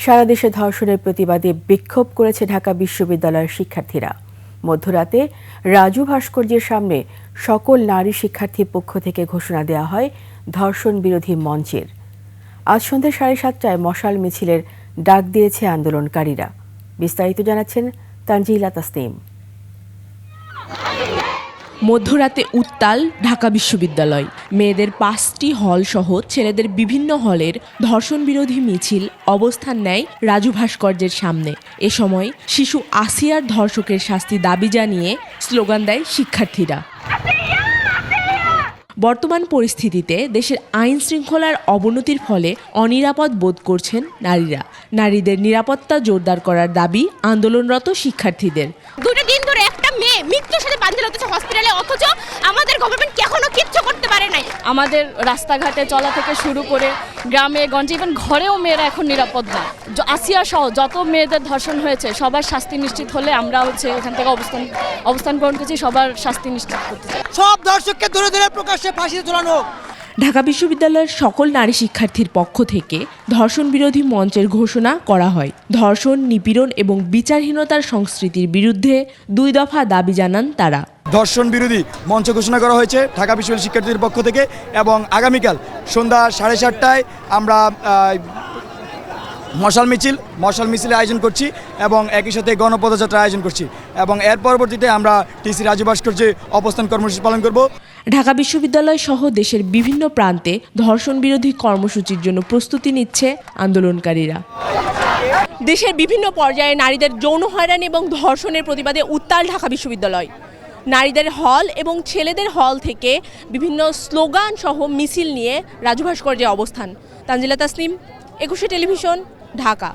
সারা দেশে ধর্ষণের প্রতিবাদে বিক্ষোভ করেছে ঢাকা বিশ্ববিদ্যালয়ের শিক্ষার্থীরা। মধ্যরাতে রাজু ভাস্কর্যের সামনে সকল নারী শিক্ষার্থীর পক্ষ থেকে ঘোষণা দেওয়া হয় ধর্ষণ বিরোধী মঞ্চের। আজ সন্ধ্যা 7:30টায় মশাল মিছিলের ডাক দিয়েছে আন্দোলনকারীরা। বিস্তারিত জানাচ্ছেন তানজিলা তাসনিম। মধ্যরাতে উত্তাল ঢাকা বিশ্ববিদ্যালয়। মেয়েদের 5টি হল সহ ছেলেদের বিভিন্ন হলের ধর্ষণ বিরোধী মিছিল অবস্থান নেয় রাজু ভাস্কর্যের সামনে। এ সময় শিশু আসিয়ার ধর্ষকের শাস্তি দাবি জানিয়ে স্লোগান দেয় শিক্ষার্থীরা। বর্তমান পরিস্থিতিতে দেশের আইন শৃঙ্খলার অবনতির ফলে অনিরাপদ বোধ করছেন নারীরা। নারীদের নিরাপত্তা জোরদার করার দাবি আন্দোলনরত শিক্ষার্থীদের। 2 দিন ধরে একটা মেয়ে মৃত্যুর সাথে বাঁধা হচ্ছে হসপিটালে, অথচ আমাদের গভর্নমেন্ট এখনো কিচ্ছু করতে পারে নাই। আমাদের রাস্তাঘাটে চলা থেকে শুরু করে গ্রামে গঞ্জে ইভেন ঘরেও মেয়েরা এখন নিরাপদ না। আসিয়া সহ যত মেয়েদের ধর্ষণ হয়েছে সবার শাস্তি নিশ্চিত হলে আমরা এখান থেকে অবস্থান গ্রহণ করছি, সবার শাস্তি নিশ্চিত করতে চাই। সব দর্শককে ধরে ধরে প্রকাশ্যে ফাঁসিতে ঝোলানো হোক। ঢাকা বিশ্ববিদ্যালয়ের সকল নারী শিক্ষার্থীর পক্ষ থেকে ধর্ষণ বিরোধী মঞ্চের ঘোষণা করা হয়। ধর্ষণ, নিপীড়ন এবং বিচারহীনতার সংস্কৃতির বিরুদ্ধে 2 দফা দাবি জানান তারা। ধর্ষণ বিরোধী মঞ্চ ঘোষণা করা হয়েছে ঢাকা বিশ্ববিদ্যালয় শিক্ষার্থীদের পক্ষ থেকে, এবং আগামীকাল সন্ধ্যা 7:30টায় আমরা মশাল মিছিলের আয়োজন করছি এবং একই সাথে গণপদযাত্রার আয়োজন করছি, এবং এর পরবর্তীতে আমরা টিসি রাজু ভাস্কর্যে অবস্থান কর্মসূচি পালন করব। ঢাকা বিশ্ববিদ্যালয় সহ দেশের বিভিন্ন প্রান্তে ধর্ষণ বিরোধী কর্মসূচির জন্য প্রস্তুতি নিচ্ছে আন্দোলনকারীরা। দেশের বিভিন্ন পর্যায়ে নারীদের যৌন হয়রানি এবং ধর্ষণের প্রতিবাদে উত্তাল ঢাকা বিশ্ববিদ্যালয়। নারীদের হল এবং ছেলেদের হল থেকে বিভিন্ন স্লোগান সহ মিছিল নিয়ে রাজু ভাস্কর্যে অবস্থান। তানজিলা তাসনিম, 21 টেলিভিশন, ঢাকা।